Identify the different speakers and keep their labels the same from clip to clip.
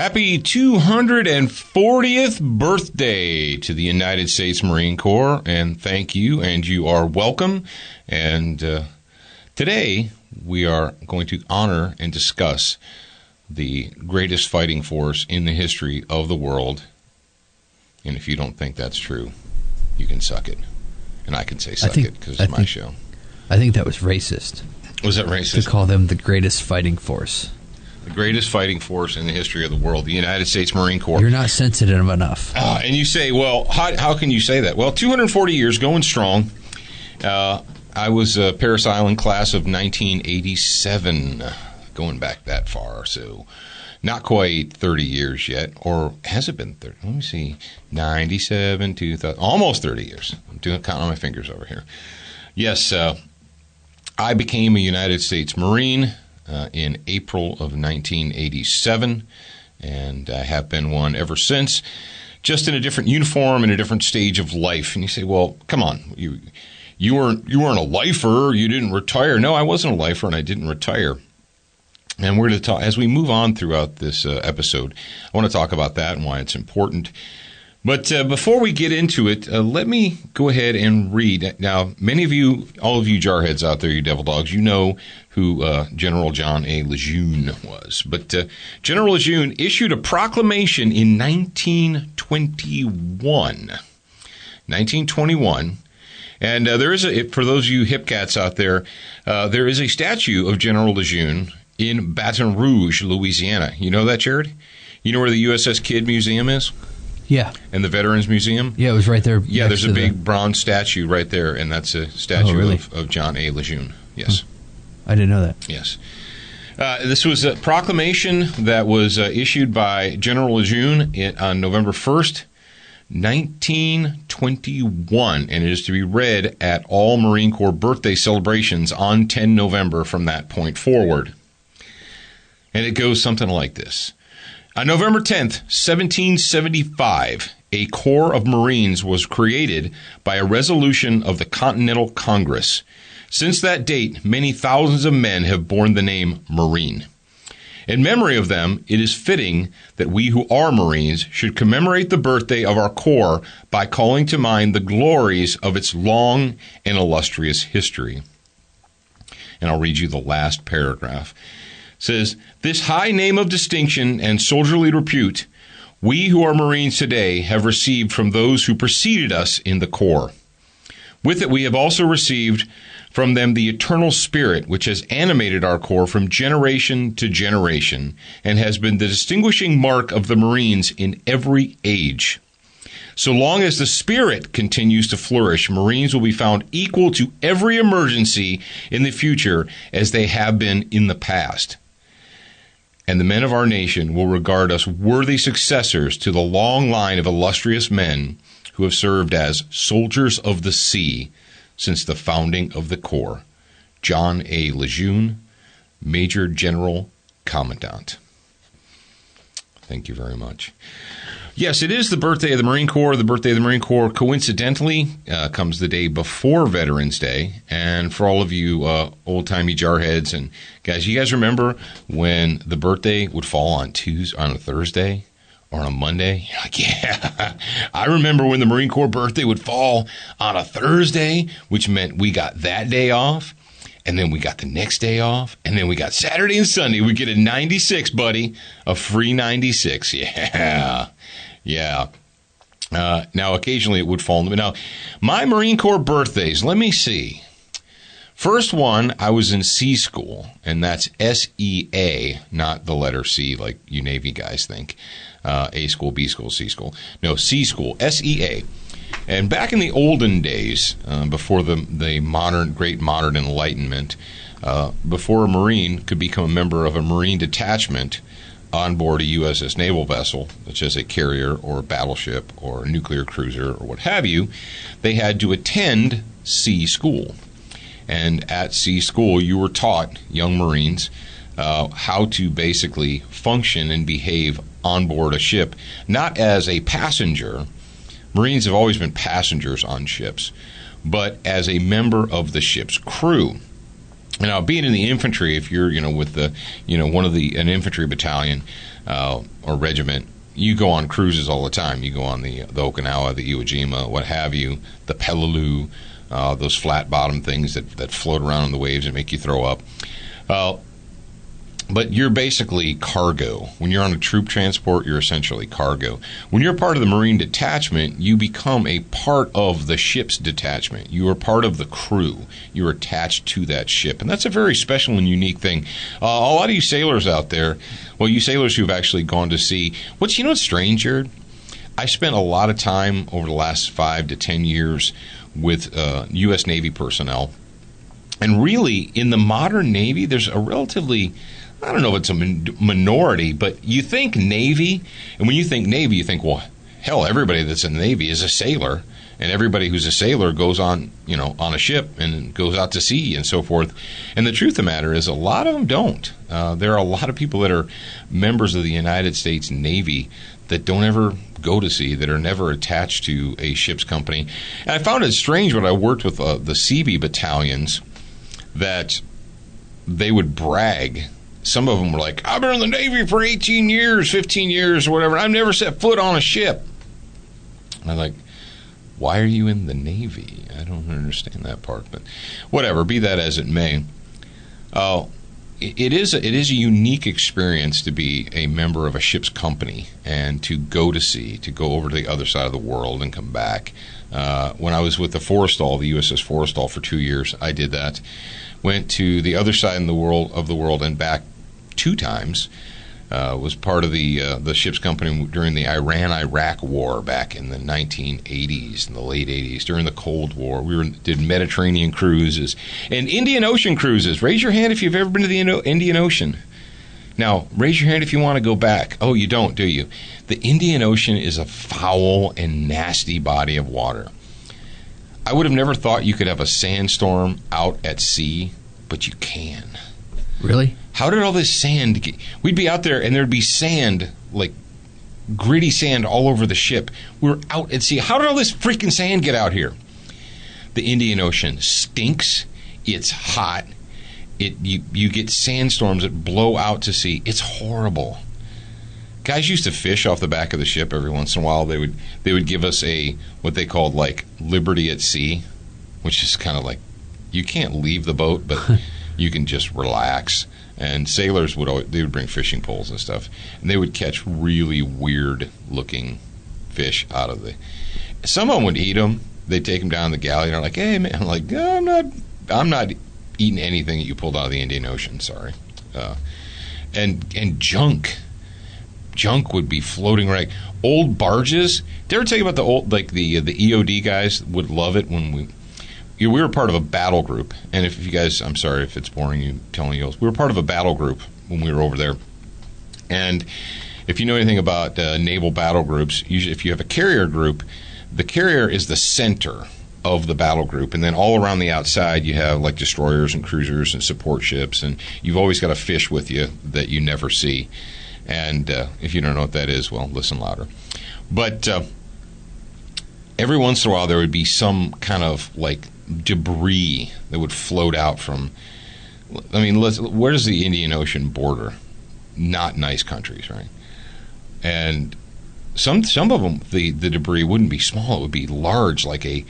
Speaker 1: Happy 240th birthday to the United States Marine Corps, and thank you, and you are welcome. And today we are going to honor and discuss the greatest fighting force in the history of the world. And if you don't think that's true, you can suck it. And I can say suck it because it's my show.
Speaker 2: I think that was racist.
Speaker 1: Was that racist?
Speaker 2: To call them the greatest fighting force.
Speaker 1: The greatest fighting force in the history of the world, the United States Marine Corps.
Speaker 2: You're not sensitive enough.
Speaker 1: And you say, well, how can you say that? Well, 240 years, going strong. I was a Parris Island class of 1987, going back that far, so not quite 30 years yet. Or has it been 30? Let me see. 97, 2000, almost 30 years. I'm counting on my fingers over here. Yes, I became a United States Marine in April of 1987, and I have been one ever since, just in a different uniform and a different stage of life. And you say, well, come on, you weren't a lifer, you didn't retire. No, I wasn't a lifer, and I didn't retire. And we're going to talk, as we move on throughout this episode, I want to talk about that and why it's important. But before we get into it, let me go ahead and read. Now, many of you, all of you jarheads out there, you devil dogs, you know who General John A. Lejeune was. But General Lejeune issued a proclamation in 1921. And there is for those of you hip cats out there, there is a statue of General Lejeune in Baton Rouge, Louisiana. You know that, Jared? You know where the USS Kidd Museum is?
Speaker 2: Yeah.
Speaker 1: And the Veterans Museum?
Speaker 2: Yeah, it was right there.
Speaker 1: Yeah, there's a big bronze statue right there, and that's a statue of John A. Lejeune. Yes.
Speaker 2: I didn't know that.
Speaker 1: Yes. This was a proclamation that was issued by General Lejeune on November 1st, 1921, and it is to be read at all Marine Corps birthday celebrations on 10 November from that point forward. And it goes something like this. On November 10th, 1775, a Corps of Marines was created by a resolution of the Continental Congress. Since that date, many thousands of men have borne the name Marine. In memory of them, it is fitting that we who are Marines should commemorate the birthday of our Corps by calling to mind the glories of its long and illustrious history. And I'll read you the last paragraph. It says, this high name of distinction and soldierly repute, we who are Marines today have received from those who preceded us in the Corps. With it, we have also received from them the eternal spirit which has animated our Corps from generation to generation and has been the distinguishing mark of the Marines in every age. So long as the spirit continues to flourish, Marines will be found equal to every emergency in the future as they have been in the past. And the men of our nation will regard us worthy successors to the long line of illustrious men who have served as soldiers of the sea since the founding of the Corps. John A. Lejeune, Major General Commandant. Thank you very much. Yes, it is the birthday of the Marine Corps. The birthday of the Marine Corps, coincidentally, comes the day before Veterans Day. And for all of you old-timey jarheads and guys, you guys remember when the birthday would fall on a Thursday or on a Monday? You're like, yeah, I remember when the Marine Corps birthday would fall on a Thursday, which meant we got that day off. And then we got the next day off. And then we got Saturday and Sunday. We get a 96, buddy. A free 96. Yeah. Yeah. Now, occasionally it would fall. Now, my Marine Corps birthdays, let me see. First one, I was in C school, and that's SEA, not the letter C like you Navy guys think. A school, B school, C school. No, C school, SEA. And back in the olden days, before the great modern enlightenment, before a Marine could become a member of a Marine detachment on board a USS naval vessel, such as a carrier or a battleship or a nuclear cruiser or what have you, they had to attend sea school. And at sea school, you were taught, young Marines, how to basically function and behave on board a ship, not as a passenger. Marines have always been passengers on ships, but as a member of the ship's crew. Now, being in the infantry, if you're, with the, one of an infantry battalion or regiment, you go on cruises all the time. You go on the Okinawa, the Iwo Jima, what have you, the Peleliu, those flat bottom things that float around in the waves and make you throw up. But you're basically cargo. When you're on a troop transport, you're essentially cargo. When you're part of the Marine detachment, you become a part of the ship's detachment. You are part of the crew. You're attached to that ship. And that's a very special and unique thing. A lot of you sailors out there, well, you sailors who've actually gone to sea, what's strange, Jared? I spent a lot of time over the last 5 to 10 years with U.S. Navy personnel. And really, in the modern Navy, there's a relatively, I don't know if it's a minority, but you think Navy, and when you think Navy, you think, well, hell, everybody that's in the Navy is a sailor, and everybody who's a sailor goes on, on a ship and goes out to sea and so forth. And the truth of the matter is a lot of them don't. There are a lot of people that are members of the United States Navy that don't ever go to sea, that are never attached to a ship's company. And I found it strange when I worked with the Seabee battalions that they would brag. Some of them were like, I've been in the Navy for 18 years, 15 years, or whatever. I've never set foot on a ship. And I'm like, why are you in the Navy? I don't understand that part. But whatever, be that as it may. It is a unique experience to be a member of a ship's company and to go to sea, to go over to the other side of the world and come back. When I was with the Forrestal, the USS Forrestal, for 2 years, I did that. Went to the other side of the world and back 2 times. Was part of the ship's company during the Iran-Iraq War back in the 1980s, in the late 80s, during the Cold War. We did Mediterranean cruises and Indian Ocean cruises. Raise your hand if you've ever been to the Indian Ocean. Now, raise your hand if you want to go back. Oh, you don't, do you? The Indian Ocean is a foul and nasty body of water. I would have never thought you could have a sandstorm out at sea, but you can.
Speaker 2: Really?
Speaker 1: How did all this sand get... We'd be out there and there'd be sand, like gritty sand all over the ship. We were out at sea. How did all this freaking sand get out here? The Indian Ocean stinks. It's hot. You get sandstorms that blow out to sea. It's horrible. Guys used to fish off the back of the ship every once in a while. They would give us what they called like liberty at sea, which is kind of like you can't leave the boat, but you can just relax. And sailors would bring fishing poles and stuff, and they would catch really weird looking fish out of the. Some of them would eat them. They'd take them down the galley and they're like, "Hey man," I'm like, "No, I'm not eating anything that you pulled out of the Indian Ocean. Sorry." And junk would be floating right. Old barges. Did I ever tell you about the old, like the EOD guys would love it when we were part of a battle group. And if you guys, I'm sorry if it's boring you telling you, we were part of a battle group when we were over there. And if you know anything about naval battle groups, usually if you have a carrier group, the carrier is the center of the battle group, and then all around the outside you have like destroyers and cruisers and support ships, and you've always got a fish with you that you never see. And if you don't know what that is, well, listen louder. But every once in a while there would be some kind of like debris that would float out from, I mean, where does the Indian Ocean border? Not nice countries, right? And some of them, the debris wouldn't be small; it would be large, like a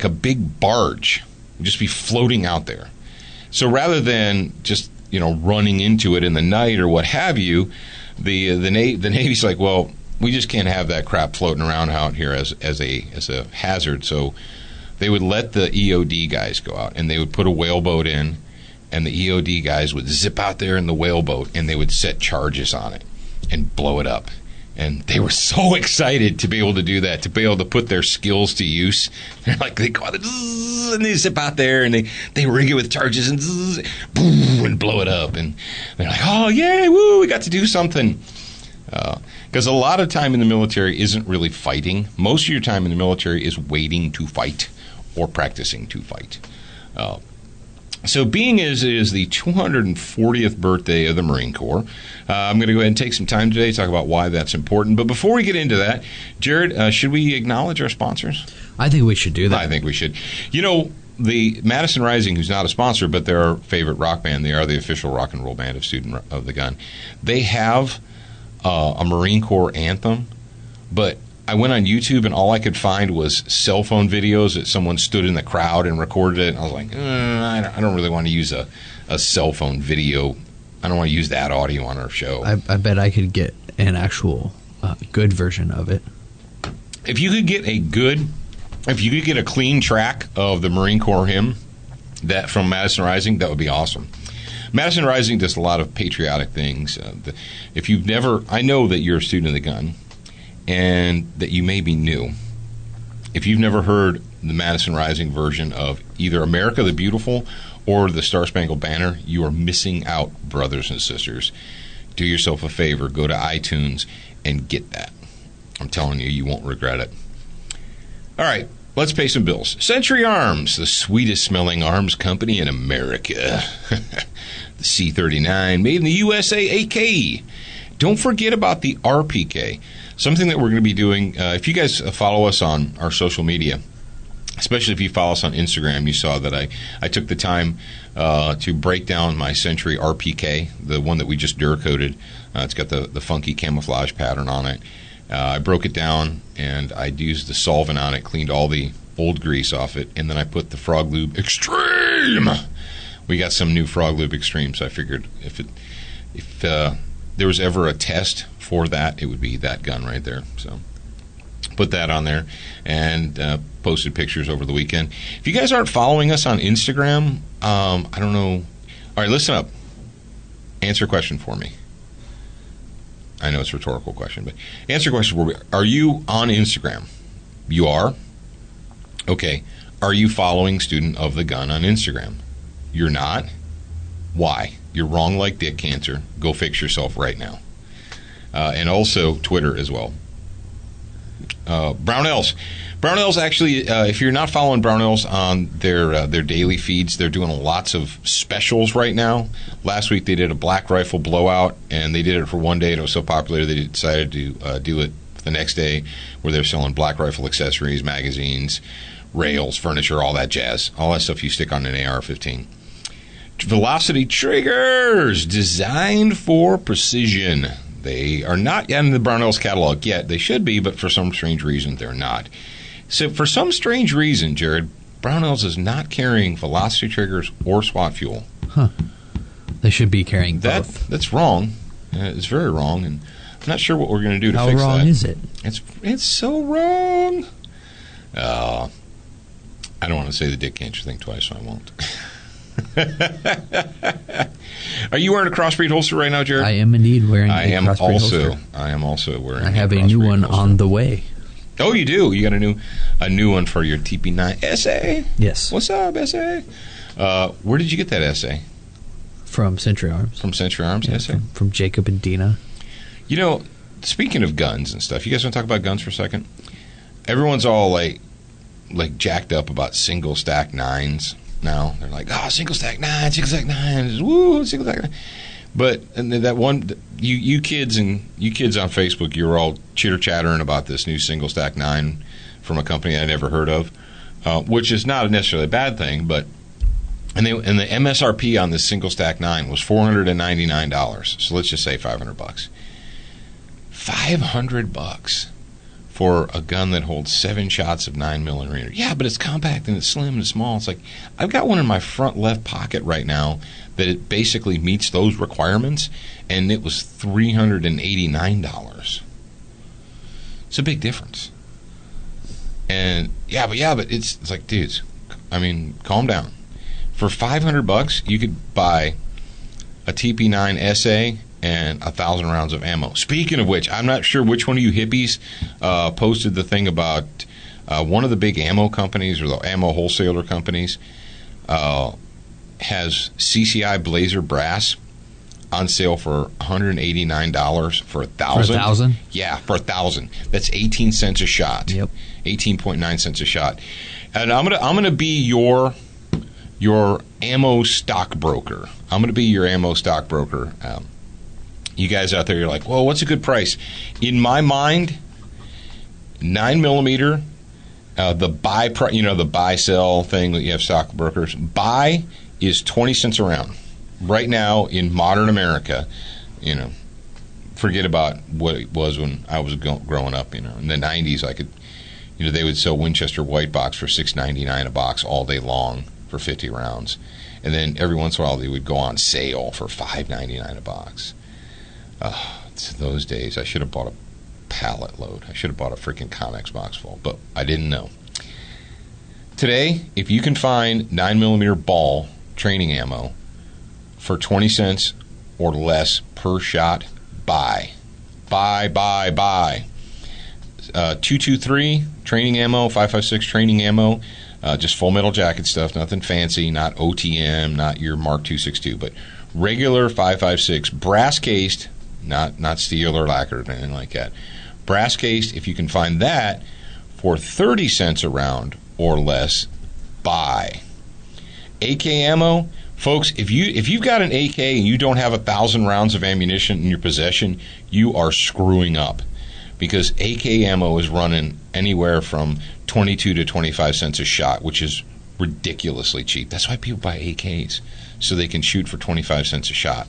Speaker 1: big barge. It would just be floating out there. So rather than just running into it in the night or what have you, the Navy's like, well, we just can't have that crap floating around out here as a hazard. So they would let the EOD guys go out, and they would put a whaleboat in, and the EOD guys would zip out there in the whaleboat, and they would set charges on it and blow it up. And they were so excited to be able to do that, to be able to put their skills to use. They're like, they go out and they zip out there, and they rig it with charges and boom, and blow it up. And they're like, oh, yay, woo, we got to do something. Because a lot of time in the military isn't really fighting. Most of your time in the military is waiting to fight or practicing to fight. So being as it is the 240th birthday of the Marine Corps, I'm going to go ahead and take some time today to talk about why that's important. But before we get into that, Jared, should we acknowledge our sponsors?
Speaker 2: I think we should do that.
Speaker 1: I think we should. the Madison Rising, who's not a sponsor, but they're our favorite rock band. They are the official rock and roll band of Student of the Gun. They have a Marine Corps anthem, but I went on YouTube and all I could find was cell phone videos that someone stood in the crowd and recorded it. And I was like, I don't really want to use a cell phone video. I don't want to use that audio on our show.
Speaker 2: I bet I could get an actual good version of it.
Speaker 1: If you could get a clean track of the Marine Corps hymn that from Madison Rising, that would be awesome. Madison Rising does a lot of patriotic things. If you've never, I know that you're a student of the gun and that you may be new. If you've never heard the Madison Rising version of either America the Beautiful or the Star Spangled Banner, you are missing out, brothers and sisters. Do yourself a favor, go to iTunes and get that. I'm telling you, you won't regret it. All right, let's pay some bills. Century Arms, the sweetest smelling arms company in America. The C39, made in the USA AK. Don't forget about the RPK, something that we're going to be doing. If you guys follow us on our social media, especially if you follow us on Instagram, you saw that I took the time to break down my Century RPK, the one that we just Duracoated. It's got the funky camouflage pattern on it. I broke it down, and I used the solvent on it, cleaned all the old grease off it, and then I put the Frog Lube Extreme. We got some new Frog Lube Extreme, so I figured if there was ever a test for that, it would be that gun right there. So put that on there and posted pictures over the weekend. If you guys aren't following us on Instagram, I don't know. All right, listen up. Answer a question for me. I know it's a rhetorical question, but answer a question for me. Are you on Instagram? You are? Okay. Are you following Student of the Gun on Instagram? You're not? Why? You're wrong like dick cancer. Go fix yourself right now. And also Twitter as well. Brownells. Brownells actually, if you're not following Brownells on their daily feeds, they're doing lots of specials right now. Last week they did a Black Rifle blowout, and they did it for one day, and it was so popular they decided to do it the next day, where they're selling Black Rifle accessories, magazines, rails, furniture, all that jazz. All that stuff you stick on an AR-15. Velocity triggers, designed for precision. They are not yet in the Brownells catalog yet. They should be, but for some strange reason, they're not. So for some strange reason, Jared, Brownells is not carrying velocity triggers or SWAT fuel.
Speaker 2: Huh. They should be carrying both.
Speaker 1: That's wrong. It's very wrong, and I'm not sure what we're going to do to fix that.
Speaker 2: How wrong is it?
Speaker 1: It's so wrong. I don't want to say the dick cancer thing twice, so I won't. Are you wearing a Crossbreed holster right now, Jared?
Speaker 2: I am indeed wearing a Crossbreed holster.
Speaker 1: I am also wearing.
Speaker 2: I have a new one holster on the way.
Speaker 1: Oh, you do? You got a new one for your TP9 SA?
Speaker 2: Yes.
Speaker 1: What's up, SA? Where did you get that SA?
Speaker 2: From Century Arms.
Speaker 1: From Century Arms,
Speaker 2: yeah,
Speaker 1: SA?
Speaker 2: From Jacob and Dina.
Speaker 1: You know, speaking of guns and stuff, you guys want to talk about guns for a second? Everyone's all like jacked up about single stack 9s now. They're like, oh, single stack 9s, woo, single stack 9. But and that one, you kids on Facebook, you were all chitter-chattering about this new single stack 9 from a company I never heard of, which is not necessarily a bad thing, but and the MSRP on this single stack 9 was $499. So let's just say $500. $500 for a gun that holds 7 shots of 9mm. Yeah, but it's compact and it's slim and small. It's like, I've got one in my front left pocket right now that it basically meets those requirements, and it was $389. It's a big difference. And but it's like, dudes, I mean, calm down. For $500, you could buy a TP9 SA and 1,000 rounds of ammo. Speaking of which, I'm not sure which one of you hippies posted the thing about one of the big ammo companies or the ammo wholesaler companies has CCI Blazer brass on sale for $189 for 1,000.
Speaker 2: For 1,000?
Speaker 1: Yeah, for 1,000. That's 18 cents a shot.
Speaker 2: Yep.
Speaker 1: 18.9 cents a shot. And I'm gonna be your ammo stockbroker. I'm gonna be your ammo stockbroker. You guys out there, you're like, well, what's a good price? In my mind, 9mm The buy, the buy sell thing that you have stockbrokers. Buy is 20 cents a round. Right now in modern America, forget about what it was when I was growing up. In the 90s, I could, they would sell Winchester White Box for $6.99 a box all day long for 50 rounds, and then every once in a while they would go on sale for $5.99 a box. It's those days. I should have bought a pallet load. I should have bought a freaking Comex box full, but I didn't know. Today, if you can find 9mm ball training ammo for 20 cents or less per shot, buy. 223 training ammo, 5.56 training ammo, just full metal jacket stuff, nothing fancy, not OTM, not your Mark 262, but regular 5.56, brass cased, not steel or lacquered or anything like that. Brass cased, if you can find that for 30 cents a round or less, buy. AK ammo, folks, if you've got an AK and you don't have 1,000 rounds of ammunition in your possession, you are screwing up, because AK ammo is running anywhere from 22 to 25 cents a shot, which is ridiculously cheap. That's why people buy AKs, so they can shoot for 25 cents a shot.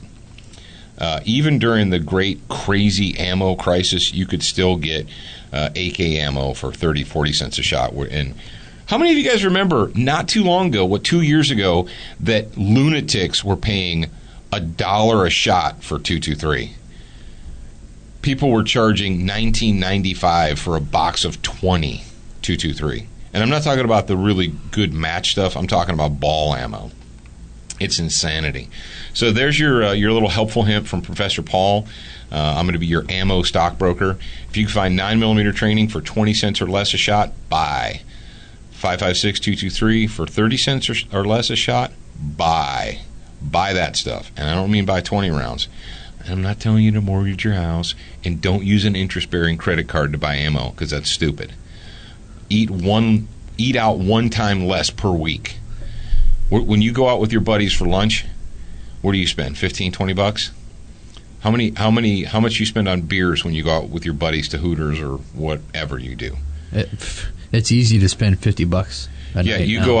Speaker 1: Even during the great crazy ammo crisis, you could still get AK ammo for 30, 40 cents a shot. And how many of you guys remember not too long ago, 2 years ago, that lunatics were paying $1 a shot for 223? People were charging $19.95 for a box of 20 223. And I'm not talking about the really good match stuff. I'm talking about ball ammo. It's insanity. So there's your little helpful hint from Professor Paul. I'm going to be your ammo stockbroker. If you can find 9mm training for 20 cents or less a shot, buy. 5.56 223 for 30 cents or less a shot, buy. Buy that stuff. And I don't mean buy 20 rounds. I'm not telling you to mortgage your house, and don't use an interest-bearing credit card to buy ammo, because that's stupid. Eat out one time less per week. When you go out with your buddies for lunch, what do you spend? $15, $20? How much you spend on beers when you go out with your buddies to Hooters or whatever you do?
Speaker 2: It's easy to spend $50.
Speaker 1: Yeah, you go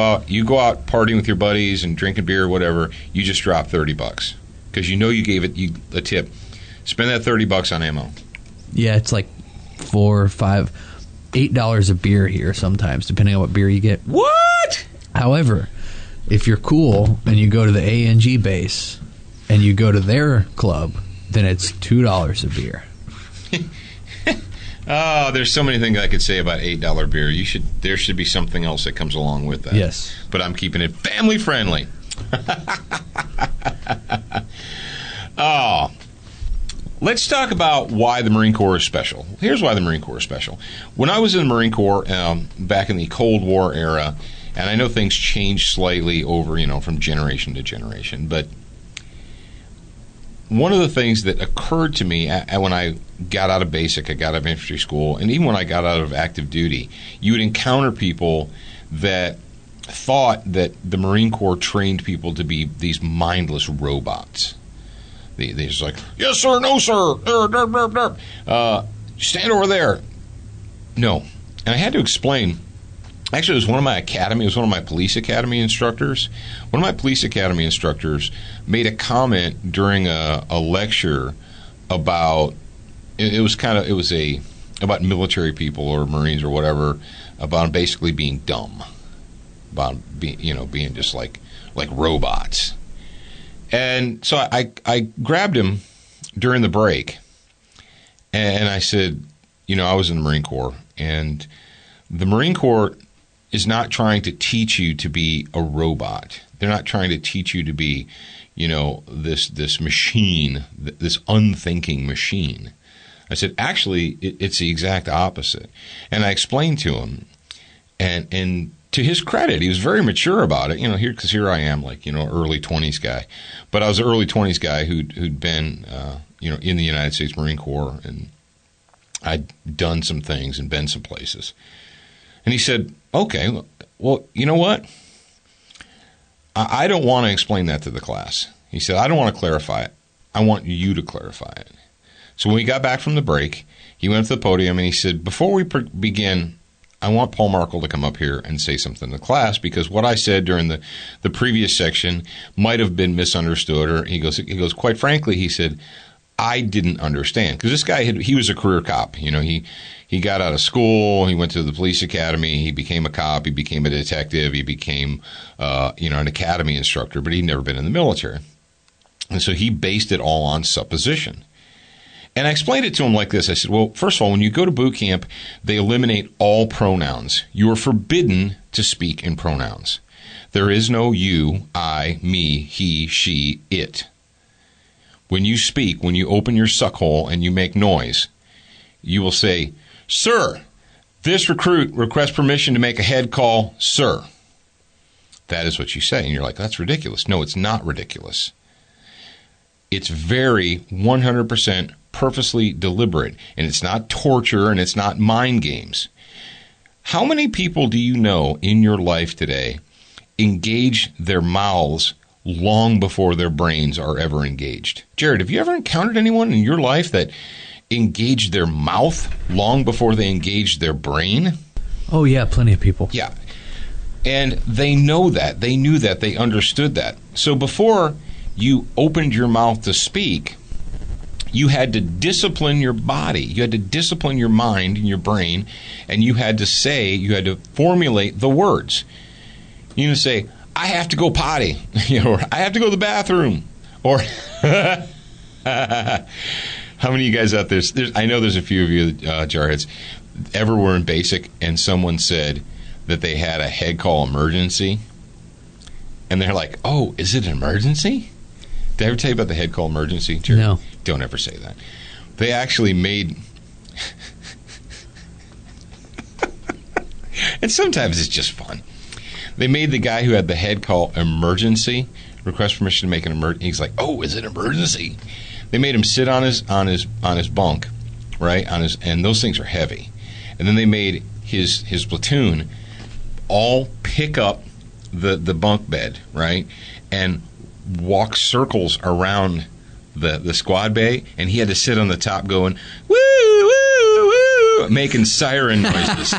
Speaker 1: out partying with your buddies and drinking beer or whatever. You just drop $30 because you gave it a tip. Spend that $30 on ammo.
Speaker 2: Yeah, it's like $4, $5, $8 a beer here sometimes, depending on what beer you get.
Speaker 1: What?
Speaker 2: However, if you're cool and you go to the A&G base and you go to their club, then it's $2 a beer.
Speaker 1: Oh, there's so many things I could say about $8 beer. There should be something else that comes along with that.
Speaker 2: Yes.
Speaker 1: But I'm keeping it family friendly. Oh. Let's talk about why the Marine Corps is special. Here's why the Marine Corps is special. When I was in the Marine Corps back in the Cold War era, and I know things changed slightly over, from generation to generation, but one of the things that occurred to me when I got out of basic, I got out of infantry school, and even when I got out of active duty, you would encounter people that thought that the Marine Corps trained people to be these mindless robots. They're just like, yes, sir, no, sir, stand over there. No. And I had to explain. Actually, it was one of my police academy instructors. One of my police academy instructors made a comment during a lecture about, about military people or Marines or whatever, about basically being dumb, about being just like robots. And so I grabbed him during the break, and I said, I was in the Marine Corps, and the Marine Corps is not trying to teach you to be a robot. They're not trying to teach you to be, this machine, this unthinking machine. I said, actually, it's the exact opposite. And I explained to him, and to his credit, he was very mature about it. Because here I am, early 20s guy. But I was an early 20s guy who'd been, in the United States Marine Corps, and I'd done some things and been some places. And he said, okay, well, you know what? I don't want to explain that to the class. He said, I don't want to clarify it. I want you to clarify it. So when we got back from the break, he went to the podium and he said, before we begin, I want Paul Markle to come up here and say something to class, because what I said during the previous section might have been misunderstood. Or he goes, quite frankly, he said, I didn't understand. Because this guy, he was a career cop. He got out of school, he went to the police academy, he became a cop, he became a detective, he became, an academy instructor, but he'd never been in the military. And so he based it all on supposition. And I explained it to him like this. I said, well, first of all, when you go to boot camp, they eliminate all pronouns. You are forbidden to speak in pronouns. There is no you, I, me, he, she, it. When you speak, when you open your suck hole and you make noise, you will say, sir, this recruit requests permission to make a head call, sir. That is what you say. And you're like, that's ridiculous. No, it's not ridiculous. It's very 100% purposely deliberate. And it's not torture and it's not mind games. How many people do you know in your life today engage their mouths long before their brains are ever engaged? Jared, have you ever encountered anyone in your life that engaged their mouth long before they engaged their brain?
Speaker 2: Oh, yeah, plenty of people.
Speaker 1: Yeah. And they know that. They knew that. They understood that. So before you opened your mouth to speak, you had to discipline your body. You had to discipline your mind and your brain, and you had to formulate the words. You know, say, I have to go potty, or I have to go to the bathroom, or how many of you guys out there, I know there's a few of you jarheads, ever were in basic and someone said that they had a head call emergency, and they're like, oh, is it an emergency? Did I ever tell you about the head call emergency, Jared?
Speaker 2: No.
Speaker 1: Don't ever say that. They actually made... and sometimes it's just fun. They made the guy who had the head call emergency request permission to make an emergency. He's like, oh, is it an emergency? They made him sit on his bunk, right? And those things are heavy. And then they made his platoon all pick up the bunk bed, right? And walk circles around the squad bay, and he had to sit on the top going, woo, woo, woo, making siren noises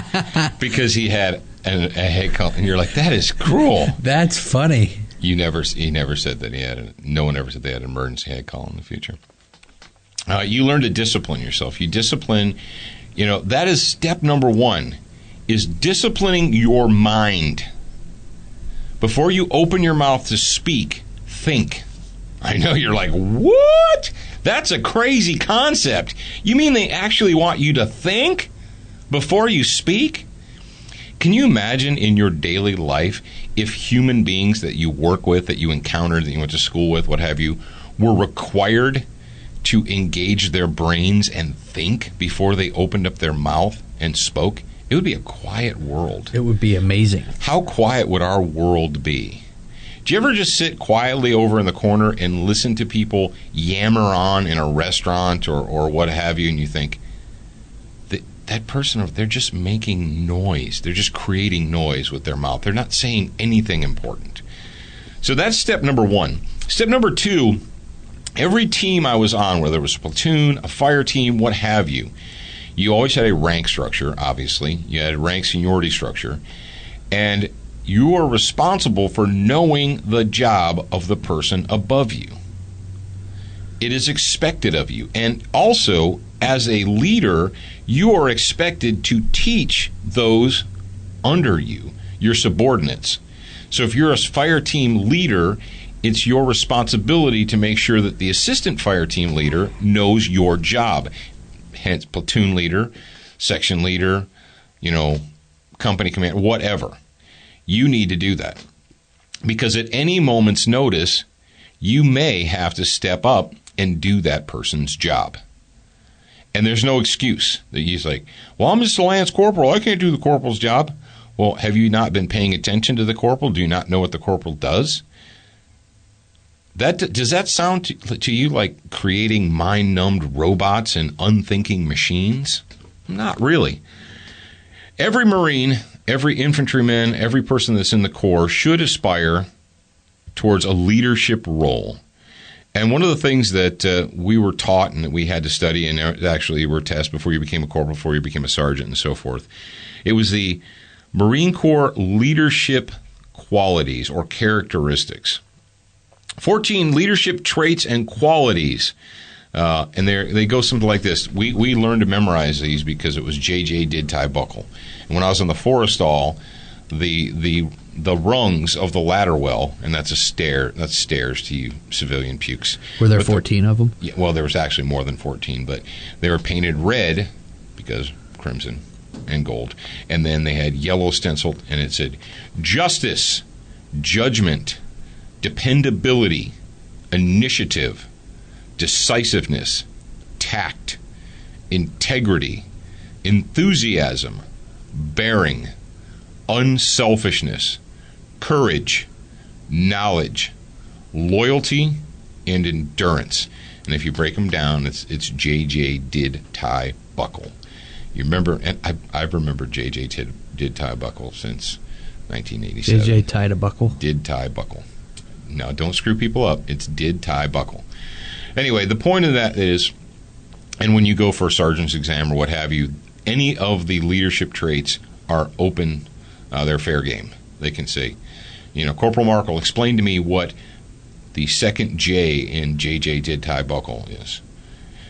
Speaker 1: because he had a head call. And you're like, that is cruel.
Speaker 2: That's funny.
Speaker 1: He never said that no one ever said they had an emergency head call in the future. You learn to discipline yourself. You discipline, that is step number one, is disciplining your mind. Before you open your mouth to speak, think. I know you're like, what? That's a crazy concept. You mean they actually want you to think before you speak? Can you imagine in your daily life if human beings that you work with, that you encountered, that you went to school with, what have you, were required to engage their brains and think before they opened up their mouth and spoke? It would be a quiet world.
Speaker 2: It would be amazing.
Speaker 1: How quiet would our world be? Do you ever just sit quietly over in the corner and listen to people yammer on in a restaurant or what have you, and you think, that person, they're just making noise. They're just creating noise with their mouth. They're not saying anything important. So that's step number one. Step number two, every team I was on, whether it was a platoon, a fire team, what have you, you always had a rank structure, obviously. You had a rank seniority structure. And you are responsible for knowing the job of the person above you. It is expected of you. And also, as a leader, you are expected to teach those under you, your subordinates. So if you're a fire team leader, it's your responsibility to make sure that the assistant fire team leader knows your job. Hence, platoon leader, section leader, company commander, whatever. You need to do that. Because at any moment's notice, you may have to step up and do that person's job. And there's no excuse that he's like, well, I'm just a Lance Corporal. I can't do the corporal's job. Well, have you not been paying attention to the corporal? Do you not know what the corporal does? Does that sound to you like creating mind-numbed robots and unthinking machines? Not really. Every Marine, every infantryman, every person that's in the Corps should aspire towards a leadership role. And one of the things that we were taught and that we had to study, and actually were tests before you became a corporal, before you became a sergeant, and so forth, it was the Marine Corps leadership qualities or characteristics. 14 leadership traits and qualities. And they go something like this. We learned to memorize these because it was J.J. did tie buckle. And when I was on the Forrestal, the rungs of the ladder well, and that's stairs to you civilian pukes.
Speaker 2: Were there 14 of them?
Speaker 1: Yeah, well, there was actually more than 14, but they were painted red because crimson and gold. And then they had yellow stenciled, and it said justice, judgment, dependability, initiative, decisiveness, tact, integrity, enthusiasm, bearing, unselfishness, courage, knowledge, loyalty, and endurance. And if you break them down, it's JJ did tie buckle. You remember, and I've remembered JJ did tie buckle since 1987.
Speaker 2: JJ tied a buckle?
Speaker 1: Did tie buckle. Now, don't screw people up. It's did tie buckle. Anyway, the point of that is, and when you go for a sergeant's exam or what have you, any of the leadership traits are open, they're fair game. They can say, Corporal Markle, explain to me what the second J in JJ did tie buckle is.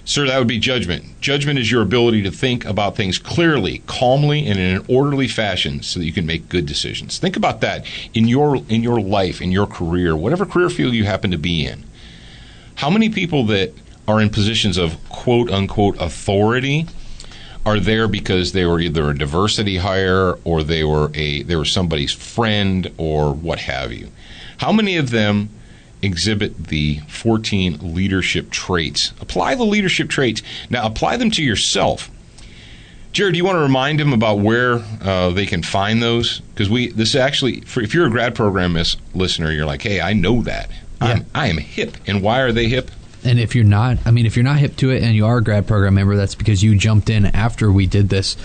Speaker 1: Sir, that would be judgment. Judgment is your ability to think about things clearly, calmly, and in an orderly fashion so that you can make good decisions. Think about that in your life, in your career, whatever career field you happen to be in. How many people that are in positions of quote-unquote authority are there because they were either a diversity hire or they were somebody's friend or what have you? How many of them exhibit the 14 leadership traits? Apply the leadership traits. Now, apply them to yourself. Jared, do you want to remind them about where they can find those? Because this actually, if you're a grad program listener, you're like, hey, I know that.
Speaker 2: Yeah.
Speaker 1: I am hip. And why are they hip?
Speaker 2: And if you're not hip to it and you are a grad program member, that's because you jumped in after we did this.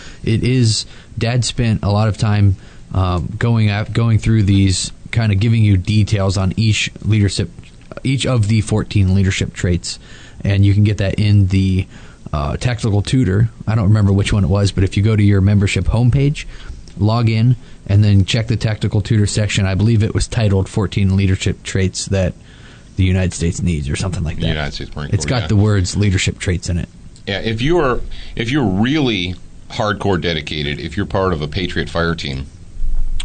Speaker 2: Dad spent a lot of time going through these, kind of giving you details on each of the 14 leadership traits. And you can get that in the Tactical Tutor. I don't remember which one it was, but if you go to your membership homepage, log in, and then check the Tactical Tutor section. I believe it was titled 14 Leadership Traits That the United States Needs, or something like that.
Speaker 1: The United States Marine Corps.
Speaker 2: It's got the words leadership traits in it.
Speaker 1: Yeah, if you're really hardcore dedicated, if you're part of a Patriot fire team,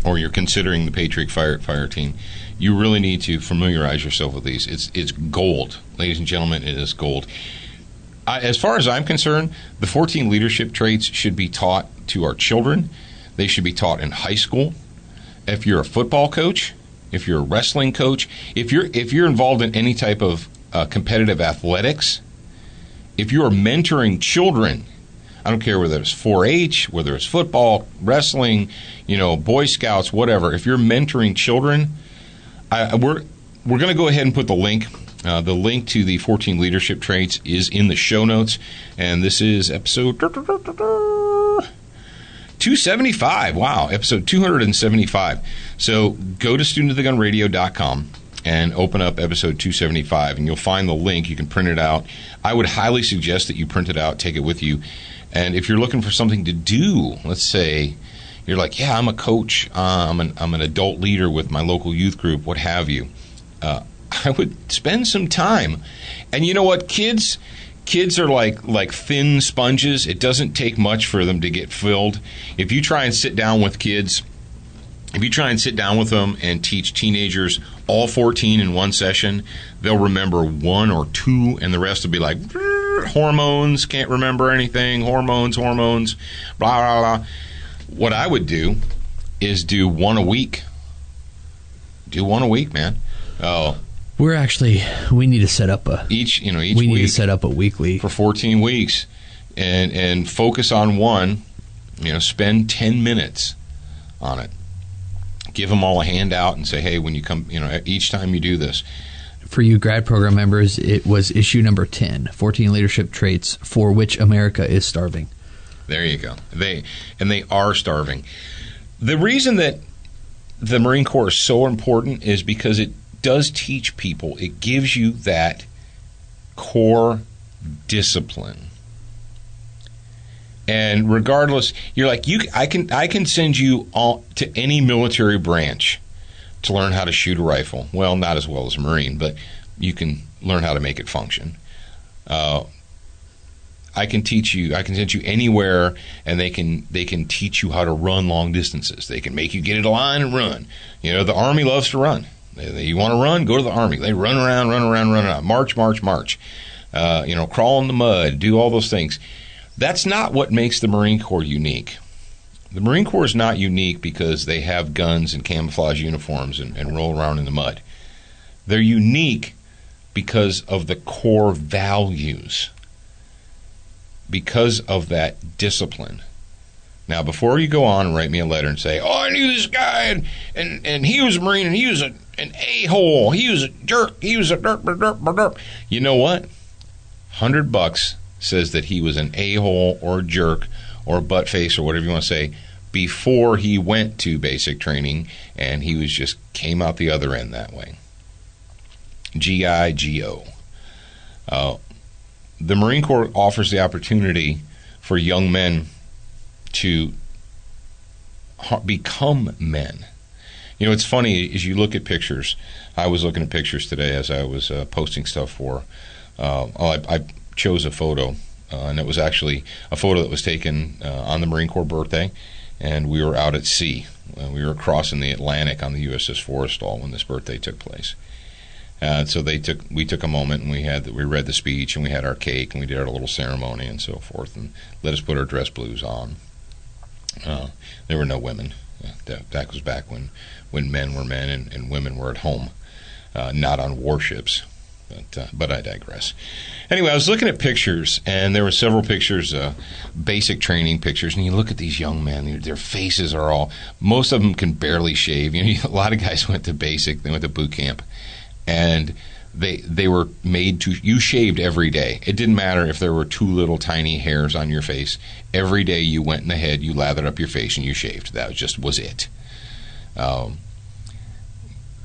Speaker 1: or you're considering the Patriot fire team, you really need to familiarize yourself with these. It's gold. Ladies and gentlemen, it is gold. As far as I'm concerned, the 14 leadership traits should be taught to our children. They should be taught in high school. If you're a football coach, if you're a wrestling coach, if you're involved in any type of competitive athletics, if you are mentoring children, I don't care whether it's 4-H, whether it's football, wrestling, Boy Scouts, whatever. If you're mentoring children, we're going to go ahead and put the link. The link to the 14 leadership traits is in the show notes, and this is episode 275. Wow, episode 275. So go to studentofthegunradio.com and open up episode 275, and you'll find the link. You can print it out. I would highly suggest that you print it out, take it with you. And if you're looking for something to do, let's say you're like, yeah, I'm a coach, I'm an adult leader with my local youth group, what have you, I would spend some time. And you know what, kids are like thin sponges. It doesn't take much for them to get filled. If you try and sit down with kids, if you try and sit down with them and teach teenagers all 14 in one session, they'll remember one or two, and the rest will be like, hormones, can't remember anything, hormones, blah, blah, blah. What I would do is do one a week. Do one a week, man. Oh,
Speaker 2: we need to set up
Speaker 1: each
Speaker 2: we
Speaker 1: week
Speaker 2: need to set up a weekly
Speaker 1: for 14 weeks and focus on one. Spend 10 minutes on it. Give them all a handout and say, hey, when you come, each time you do this.
Speaker 2: For you grad program members, it was issue number 10, 14 leadership traits for which America is starving.
Speaker 1: There you go. They are starving. The reason that the Marine Corps is so important is because it does teach people. It gives you that core discipline. And regardless, you're like, I can send you all to any military branch to learn how to shoot a rifle. Well, not as well as a Marine, but you can learn how to make it function. I can teach you. I can send you anywhere, and they can teach you how to run long distances. They can make you get in a line and run. You know, the Army loves to run. You want to run? Go to the Army. They run around, march. Crawl in the mud, do all those things. That's not what makes the Marine Corps unique. The Marine Corps is not unique because they have guns and camouflage uniforms and roll around in the mud. They're unique because of the core values, because of that discipline. Now, before you go on and write me a letter and say, oh, I knew this guy, and he was a Marine, and he was an a-hole, he was a jerk, he was a derp. You know what? $100 says that he was an a-hole or jerk or butt face or whatever you want to say before he went to basic training, and he was just came out the other end that way. G-I-G-O. The Marine Corps offers the opportunity for young men to become men. You know, it's funny, as you look at pictures, I was looking at pictures today as I was posting stuff for, I chose a photo, and it was actually a photo that was taken on the Marine Corps birthday, and we were out at sea. We were crossing the Atlantic on the USS Forrestal when this birthday took place. So we took a moment, and we read the speech, and we had our cake, and we did our little ceremony and so forth, and let us put our dress blues on. There were no women. That was back when men were men and women were at home, not on warships. But I digress. Anyway, I was looking at pictures, and there were several pictures, basic training pictures, and you look at these young men, their faces are all, most of them can barely shave. You know, a lot of guys went to basic, they went to boot camp, and they were made to, you shaved every day. It didn't matter if there were two little tiny hairs on your face. Every day you went in the head, you lathered up your face, and you shaved. That was it.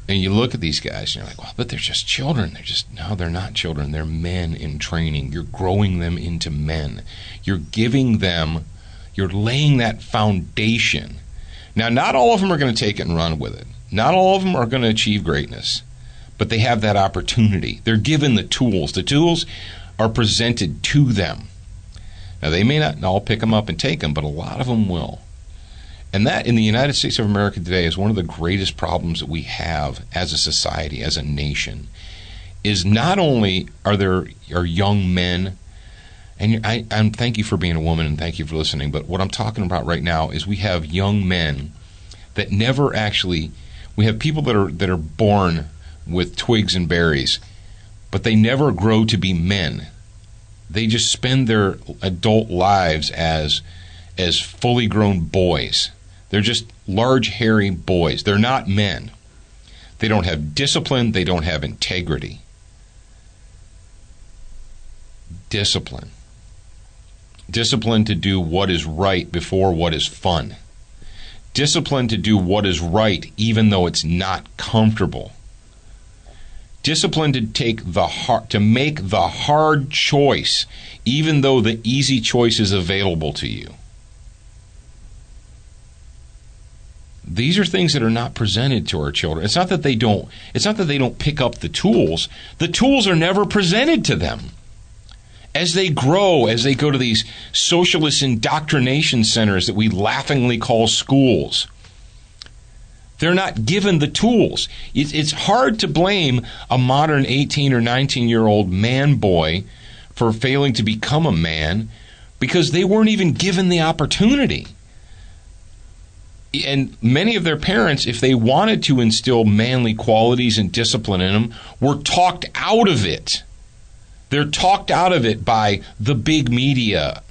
Speaker 1: And you look at these guys, and you're like, well, but they're just children. No, they're not children. They're men in training. You're growing them into men. You're laying that foundation. Now, not all of them are going to take it and run with it. Not all of them are going to achieve greatness. But they have that opportunity. They're given the tools. The tools are presented to them. Now, they may not all pick them up and take them, but a lot of them will. And that, in the United States of America today, is one of the greatest problems that we have as a society, as a nation, is not only are young men, and I'm thank you for being a woman and thank you for listening, but what I'm talking about right now is we have young men that never actually, we have people that are born with twigs and berries, but they never grow to be men. They just spend their adult lives as fully grown boys. They're just large, hairy boys. They're not men. They don't have discipline. They don't have integrity. Discipline. Discipline to do what is right before what is fun. Discipline to do what is right even though it's not comfortable. Discipline to make the hard choice even though the easy choice is available to you. These are things that are not presented to our children. It's not that they don't pick up the tools. The tools are never presented to them. As they grow, as they go to these socialist indoctrination centers that we laughingly call schools, they're not given the tools. It's hard to blame a modern 18 or 19-year-old man boy for failing to become a man because they weren't even given the opportunity. And many of their parents, if they wanted to instill manly qualities and discipline in them, were talked out of it. They're talked out of it by the big media.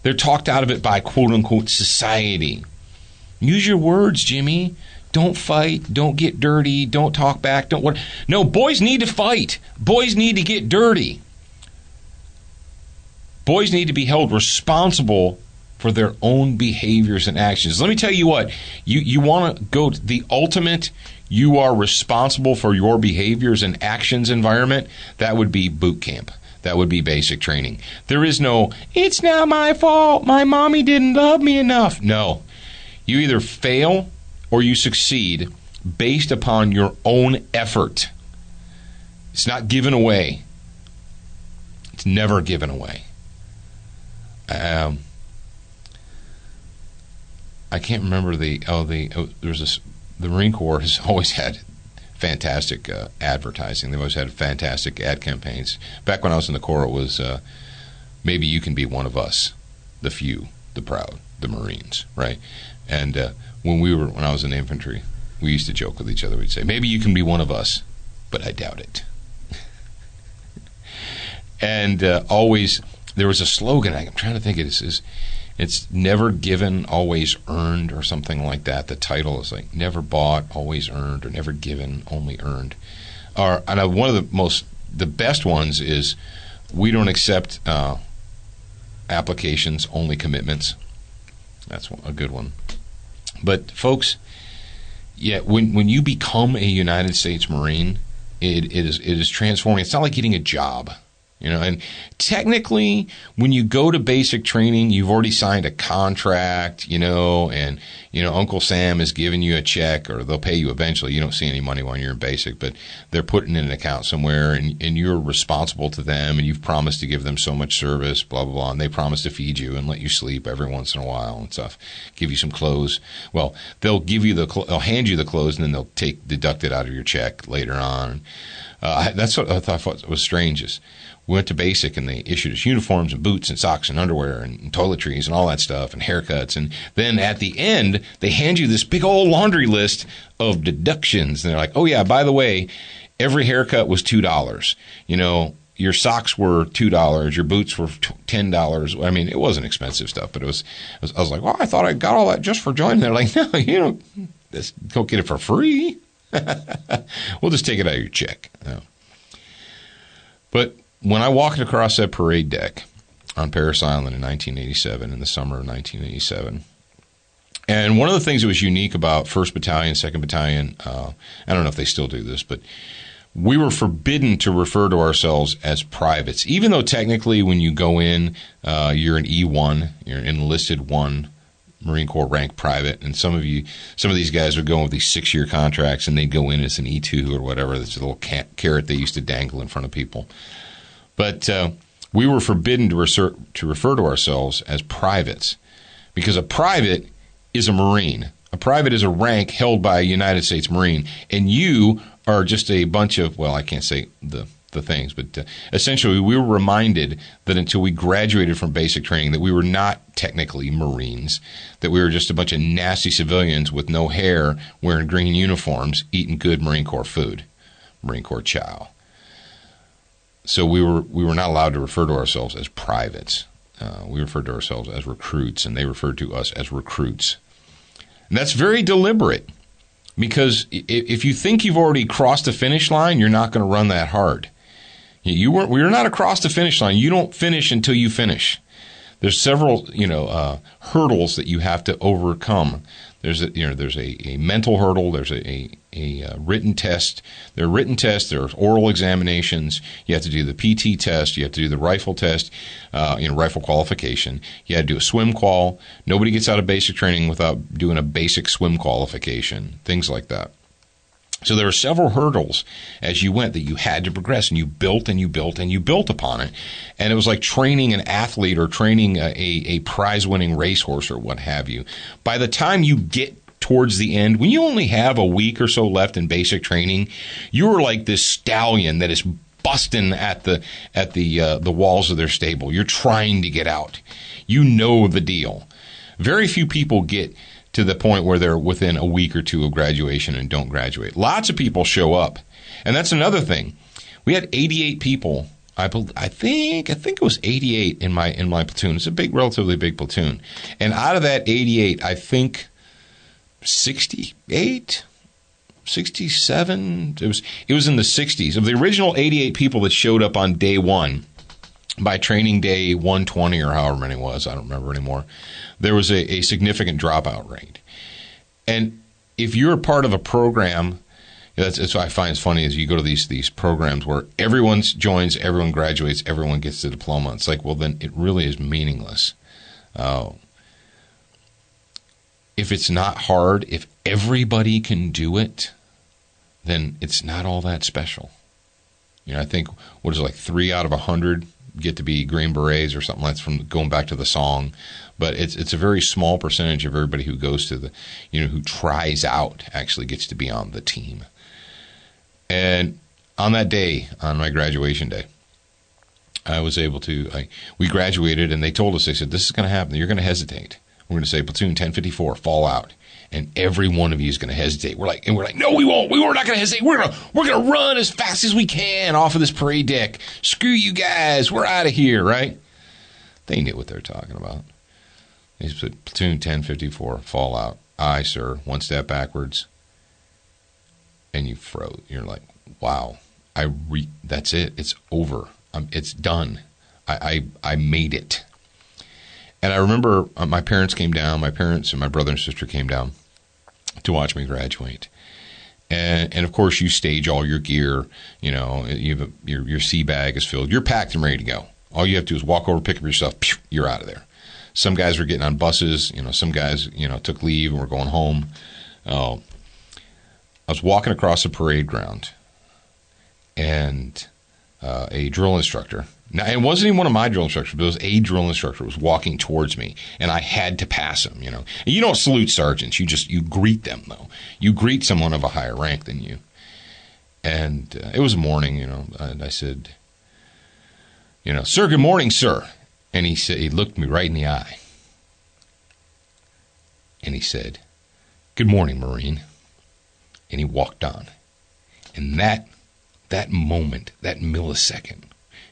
Speaker 1: They're talked out of it by quote-unquote society. Use your words, Jimmy. Don't fight. Don't get dirty. Don't talk back. No, boys need to fight. Boys need to get dirty. Boys need to be held responsible for their own behaviors and actions. Let me tell you what, you want to go to the ultimate, you are responsible for your behaviors and actions environment, that would be boot camp. That would be basic training. There is no, it's not my fault, my mommy didn't love me enough. No. You either fail or you succeed based upon your own effort. It's not given away. It's never given away. I can't remember the Marine Corps has always had fantastic advertising. They've always had fantastic ad campaigns. Back when I was in the Corps, it was maybe you can be one of us, the few, the proud, the Marines, right? And when I was in the infantry, we used to joke with each other. We'd say, maybe you can be one of us, but I doubt it. And always, there was a slogan, I'm trying to think of this, it's never given, always earned, or something like that. The title is like never bought, always earned, or never given, only earned. And one of the best ones is we don't accept applications, only commitments. That's a good one. But folks, yeah, when you become a United States Marine, it is transforming. It's not like getting a job. And technically, when you go to basic training, you've already signed a contract, and, Uncle Sam is giving you a check, or they'll pay you eventually. You don't see any money when you're in basic, but they're putting in an account somewhere, and you're responsible to them, and you've promised to give them so much service, blah, blah, blah, and they promise to feed you and let you sleep every once in a while and stuff, give you some clothes. Well, they'll hand you the clothes, and then they'll deduct it out of your check later on. That's what I thought was strange is, we went to basic and they issued us uniforms and boots and socks and underwear and toiletries and all that stuff and haircuts. And then at the end, they hand you this big old laundry list of deductions. And they're like, oh, yeah, by the way, every haircut was $2. Your socks were $2. Your boots were $10. I mean, it wasn't expensive stuff, but I was like, well, I thought I got all that just for joining. They're like, no, don't get it for free. We'll just take it out of your check. No. But when I walked across that parade deck on Parris Island in 1987, in the summer of 1987, and one of the things that was unique about 1st Battalion, 2nd Battalion, I don't know if they still do this, but we were forbidden to refer to ourselves as privates, even though technically when you go in, you're an E1, you're an enlisted 1 Marine Corps rank private, and some of these guys would go with these 6-year contracts, and they'd go in as an E2 or whatever. That's a little carrot they used to dangle in front of people. But we were forbidden to refer to ourselves as privates, because a private is a Marine. A private is a rank held by a United States Marine, and you are just a bunch of, well, I can't say the things, but essentially we were reminded that until we graduated from basic training that we were not technically Marines, that we were just a bunch of nasty civilians with no hair, wearing green uniforms, eating good Marine Corps food, Marine Corps chow. So we were not allowed to refer to ourselves as privates. We referred to ourselves as recruits, and they referred to us as recruits. And that's very deliberate, because if you think you've already crossed the finish line, you're not going to run that hard. We're not across the finish line. You don't finish until you finish. There's several, hurdles that you have to overcome. There's a mental hurdle. There's a written test. There are written tests. There are oral examinations. You have to do the PT test. You have to do the rifle test, rifle qualification. You had to do a swim qual. Nobody gets out of basic training without doing a basic swim qualification, things like that. So there are several hurdles as you went that you had to progress, and you built and you built and you built upon it. And it was like training an athlete or training a prize-winning racehorse or what have you. By the time you get towards the end, when you only have a week or so left in basic training, you're like this stallion that is busting at the walls of their stable. You're trying to get out. You know the deal. Very few people get to the point where they're within a week or two of graduation and don't graduate. Lots of people show up. And that's another thing. We had 88 people. I think it was 88 in my platoon. It's a relatively big platoon. And out of that 88, I think 68, 67, it was in the 60s. Of the original 88 people that showed up on day one, by training day 120 or however many it was, I don't remember anymore, there was a significant dropout rate. And if you're a part of a program That's what I find is funny is you go to these programs where everyone joins, everyone graduates, everyone gets the diploma. It's like, well, then it really is meaningless. If it's not hard, if everybody can do it, then it's not all that special. I think, what is it, like 3 out of 100 get to be Green Berets or something like that, from going back to the song. But it's a very small percentage of everybody who goes to the, who tries out actually gets to be on the team. And on that day, on my graduation day, I was able to, we graduated and they told us, they said, this is going to happen. You're going to hesitate. We're going to say platoon 1054, fall out. And every one of you is going to hesitate. We're like, no, we won't. We're not going to hesitate. We're going to run as fast as we can off of this parade deck. Screw you guys. We're out of here, right? They knew what they were talking about. They said, platoon 1054, fall out. Aye, sir. One step backwards. And you froze. You're like, wow. That's it. It's over. It's done. I made it. And I remember my parents came down. My parents and my brother and sister came down to watch me graduate. And of course, you stage all your gear. You have your sea bag is filled. You're packed and ready to go. All you have to do is walk over, pick up your stuff. You're out of there. Some guys were getting on buses. Some guys, took leave and were going home. I was walking across the parade ground, and a drill instructor. Now, it wasn't even one of my drill instructors, but it was a drill instructor was walking towards me, and I had to pass him, And you don't salute sergeants. You greet them, though. You greet someone of a higher rank than you. And it was morning, and I said, sir, good morning, sir. And he looked me right in the eye. And he said, good morning, Marine. And he walked on. And that moment, that millisecond,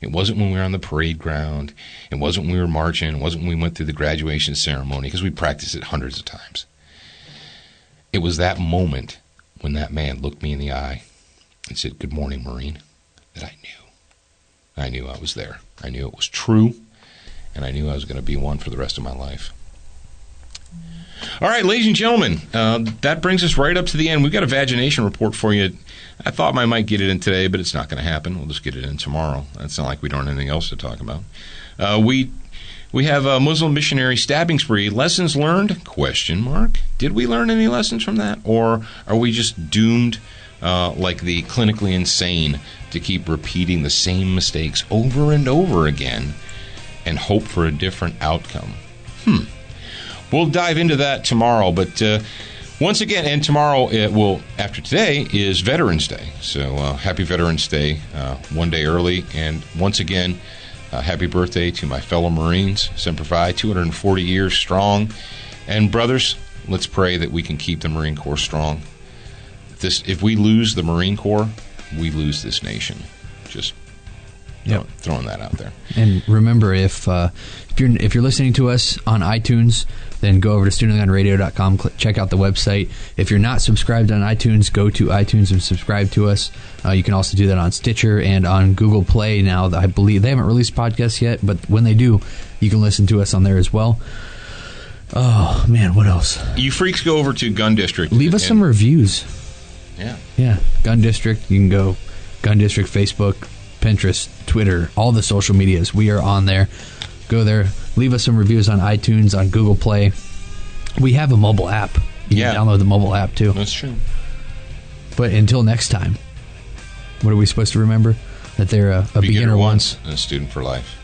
Speaker 1: it wasn't when we were on the parade ground. It wasn't when we were marching. It wasn't when we went through the graduation ceremony, because we practiced it hundreds of times. It was that moment when that man looked me in the eye and said, good morning, Marine, that I knew. I knew I was there. I knew it was true, and I knew I was going to be one for the rest of my life. All right, ladies and gentlemen, that brings us right up to the end. We've got a vagination report for you. I thought I might get it in today, but it's not going to happen. We'll just get it in tomorrow. It's not like we don't have anything else to talk about. We have a Muslim missionary stabbing spree. Lessons learned? ? Did we learn any lessons from that? Or are we just doomed, like the clinically insane, to keep repeating the same mistakes over and over again and hope for a different outcome? We'll dive into that tomorrow, but once again, and tomorrow, after today, is Veterans Day. So happy Veterans Day, one day early. And once again, happy birthday to my fellow Marines, Semper Fi, 240 years strong. And brothers, let's pray that we can keep the Marine Corps strong. If we lose the Marine Corps, we lose this nation. Just throwing that out there. And
Speaker 2: remember, if you're listening to us on iTunes, then go over to StudentLandRadio.com, check out the website. If you're not subscribed on iTunes, go to iTunes and subscribe to us. You can also do that on Stitcher and on Google Play now. I believe they haven't released podcasts yet, but when they do, you can listen to us on there as well. Oh, man, what else?
Speaker 1: You freaks go over to Gun District.
Speaker 2: Leave us some reviews.
Speaker 1: Yeah.
Speaker 2: Gun District. You can go Gun District, Facebook, Pinterest, Twitter, all the social medias. We are on there. Go there. Leave us some reviews on iTunes, on Google Play. We have a mobile app. You can download the mobile app, too.
Speaker 1: That's true.
Speaker 2: But until next time, what are we supposed to remember? That th're a beginner once
Speaker 1: and a student for life.